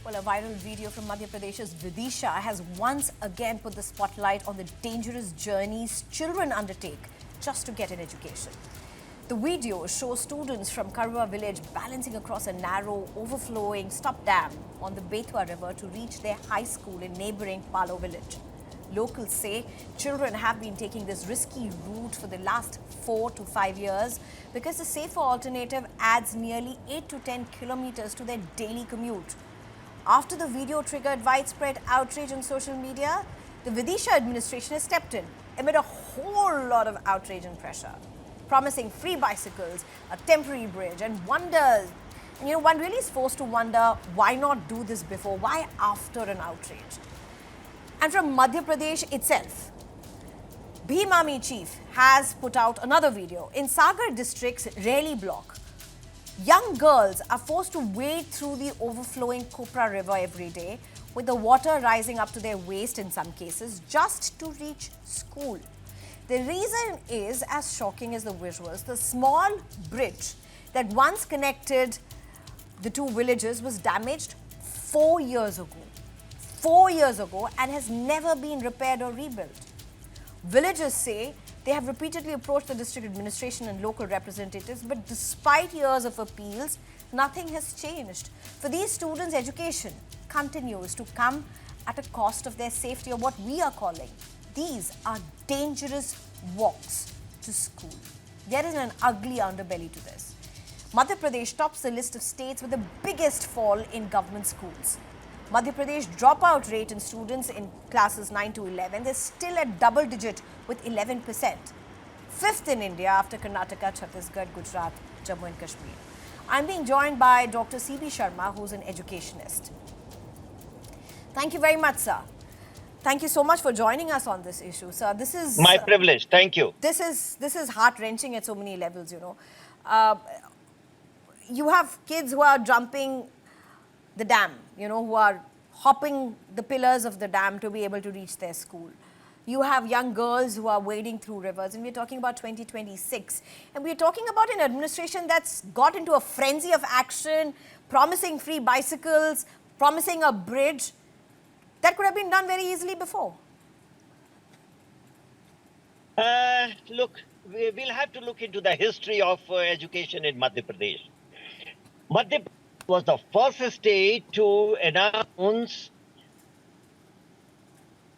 Well, a viral video from Madhya Pradesh's Vidisha has once again put the spotlight on the dangerous journeys children undertake just to get an education. The video shows students from Karwa village balancing across a narrow, overflowing stop dam on the Bethua River to reach their high school in neighbouring Palo village. Locals say children have been taking this risky route for the last 4 to 5 years because the safer alternative adds nearly 8 to 10 kilometers to their daily commute. After the video triggered widespread outrage on social media, the Vidisha administration has stepped in amid a whole lot of outrage and pressure, promising free bicycles, a temporary bridge, and wonders. And one really is forced to wonder, why not do this before? Why after an outrage? And from Madhya Pradesh itself, Bhimami chief has put out another video. In Sagar district's Reli block, young girls are forced to wade through the overflowing Kopra river every day, with the water rising up to their waist in some cases, just to reach school. The reason is as shocking as the visuals. The small bridge that once connected the two villages was damaged 4 years ago. 4 years ago, and has never been repaired or rebuilt. Villagers say they have repeatedly approached the district administration and local representatives, but despite years of appeals, nothing has changed. For these students, education continues to come at a cost of their safety, or what we are calling, these are dangerous walks to school. There is an ugly underbelly to this. Madhya Pradesh tops the list of states with the biggest fall in government schools. Madhya Pradesh dropout rate in students in classes 9 to 11 is still at double digit with 11%. Fifth in India after Karnataka, Chhattisgarh, Gujarat, Jammu and Kashmir. I'm being joined by Dr. C.B. Sharma, who's an educationist. Thank you very much, sir. Thank you so much for joining us on this issue, sir. This is my privilege. Thank you. This is heart-wrenching at so many levels, You have kids who are jumping the dam, who are hopping the pillars of the dam to be able to reach their school. You have young girls who are wading through rivers, and we're talking about 2026. And we're talking about an administration that's got into a frenzy of action, promising free bicycles, promising a bridge. That could have been done very easily before. Look, we'll have to look into the history of education in Madhya Pradesh. Madhya Pradesh was the first state to announce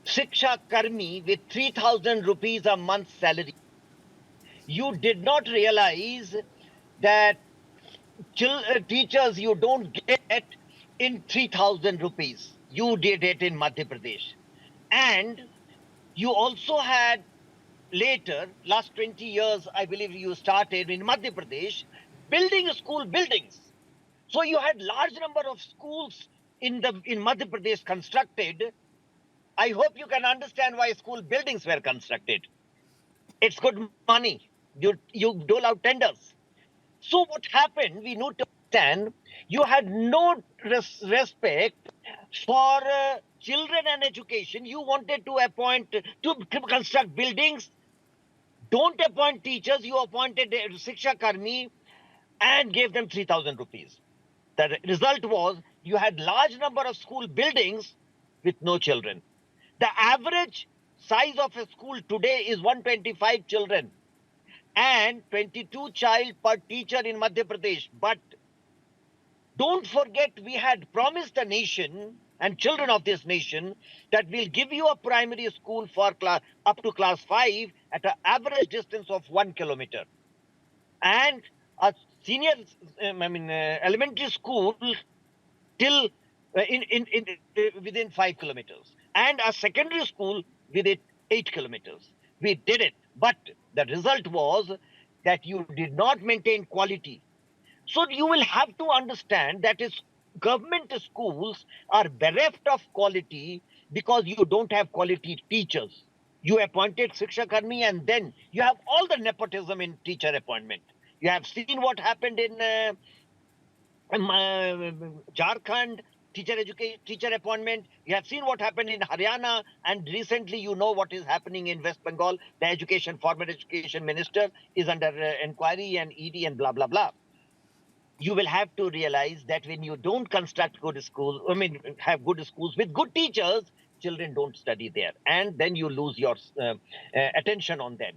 Shiksha Karmi with 3,000 rupees a month salary. You did not realize that teachers you don't get in 3,000 rupees. You did it in Madhya Pradesh. And you also had later, last 20 years, I believe you started in Madhya Pradesh, building school buildings. So you had large number of schools in Madhya Pradesh constructed. I hope you can understand why school buildings were constructed. It's good money. You dole out tenders. So what happened, we need to understand, you had no respect for children and education. You wanted to construct buildings. Don't appoint teachers. You appointed Shiksha Karmi and gave them 3,000 rupees. The result was you had large number of school buildings with no children. The average size of a school today is 125 children and 22 child per teacher in Madhya Pradesh. But don't forget, we had promised the nation and children of this nation that we'll give you a primary school for up to class 5 at an average distance of 1 kilometer. And a senior, elementary school till within 5 kilometers, and a secondary school within 8 kilometers. We did it, but the result was that you did not maintain quality. So you will have to understand that government schools are bereft of quality because you don't have quality teachers. You appointed Shiksha Karmi, and then you have all the nepotism in teacher appointment. You have seen what happened in Jharkhand, teacher appointment. You have seen what happened in Haryana, and recently you know what is happening in West Bengal. The former education minister is under inquiry and ED and blah, blah, blah. you will have to realize that when you don't construct good schools, have good schools with good teachers, children don't study there. And then you lose your attention on them.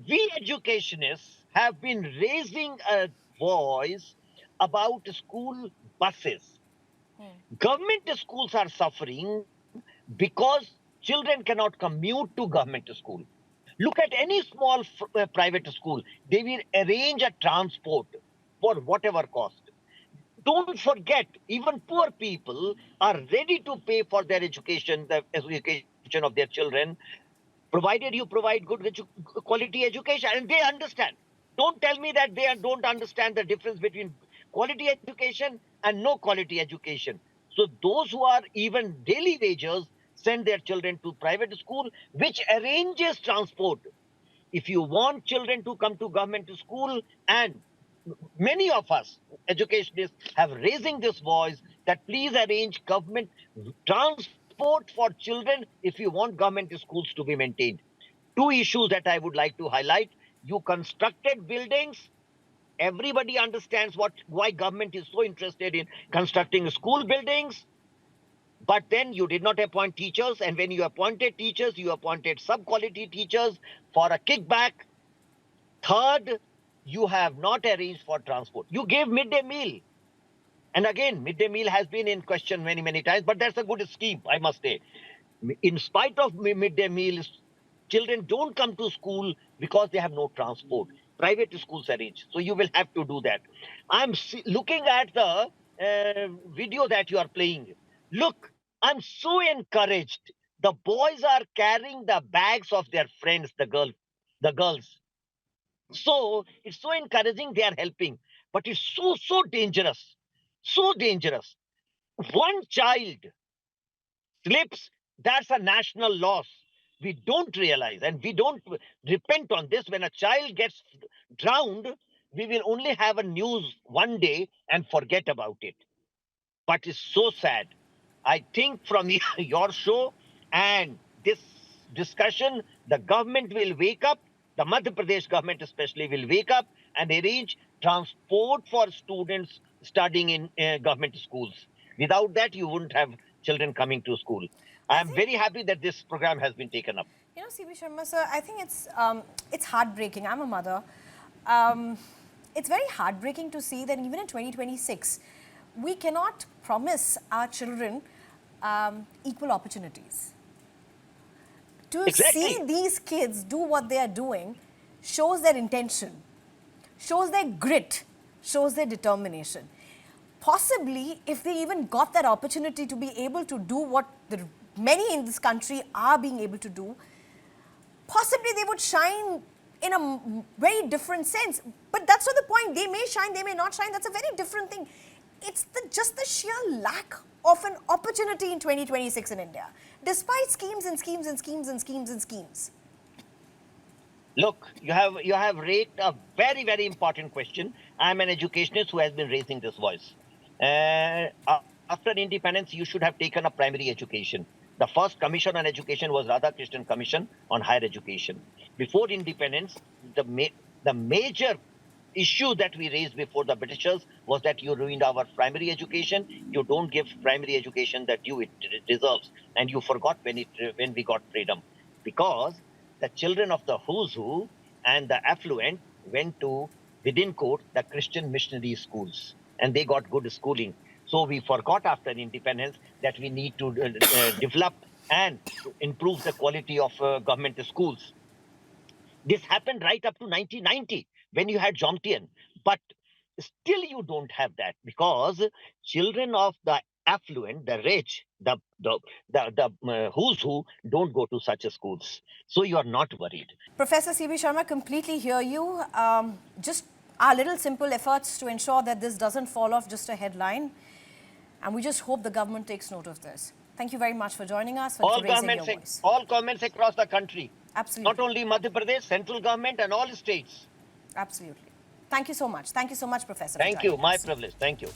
We educationists have been raising a voice about school buses. Government schools are suffering because children cannot commute to government school. Look at any small private school. They will arrange a transport for whatever cost. Don't forget, even poor people are ready to pay for their education, the education of their children, provided you provide good quality education. And they understand. Don't tell me that they don't understand the difference between quality education and no quality education. So those who are even daily wagers send their children to private school, which arranges transport. If you want children to come to government school, and many of us educationists have raising this voice that please arrange government transport for children if you want government schools to be maintained. Two issues that I would like to highlight. You constructed buildings. Everybody understands why government is so interested in constructing school buildings. But then you did not appoint teachers. And when you appointed teachers, you appointed sub-quality teachers for a kickback. Third, you have not arranged for transport. You gave midday meal. And again, midday meal has been in question many, many times, but that's a good scheme, I must say. In spite of midday meals, children don't come to school because they have no transport. Private schools arrange. So you will have to do that. I'm looking at the video that you are playing. Look, I'm so encouraged. The boys are carrying the bags of their friends, the girls. So it's so encouraging, they are helping. But it's so dangerous. So dangerous. One child slips, that's a national loss. We don't realize and we don't repent on this. When a child gets drowned, we will only have a news one day and forget about it. But it's so sad. I think from your show and this discussion, the government will wake up. The Madhya Pradesh government especially will wake up and arrange transport for students studying in government schools. Without that, you wouldn't have children coming to school. I am very happy that this program has been taken up. You know, C.B. Sharma, sir, I think it's heartbreaking. I'm a mother. It's very heartbreaking to see that even in 2026, we cannot promise our children equal opportunities. To see these kids do what they are doing shows their intention, shows their grit, shows their determination. Possibly, if they even got that opportunity to be able to do what many in this country are being able to do, possibly they would shine in a very different sense. But that's not the point. They may shine, they may not shine. That's a very different thing. It's just the sheer lack of an opportunity in 2026 in India, despite schemes and schemes and schemes and schemes and schemes. Look, you have raised a very, very important question. I'm an educationist who has been raising this voice. After independence, you should have taken up primary education. The first commission on education was Radhakrishnan Commission on Higher Education. Before independence, the major issue that we raised before the Britishers was that you ruined our primary education. You don't give primary education the due it deserves. And you forgot when we got freedom. Because the children of the who's who and the affluent went to, within quote, the Christian missionary schools. And they got good schooling. So we forgot after independence that we need to develop and improve the quality of government schools. This happened right up to 1990 when you had Jomtian. But still you don't have that because children of the affluent, the rich, the who's who don't go to such schools. So you are not worried. Professor C.B. Sharma, completely hear you. Just our little simple efforts to ensure that this doesn't fall off just a headline. And we just hope the government takes note of this. Thank you very much for joining us, for raising your voice. All governments across the country. Absolutely. Not only Madhya Pradesh, central government and all states. Absolutely. Thank you so much. Thank you so much, Professor. Thank you. My privilege. Thank you.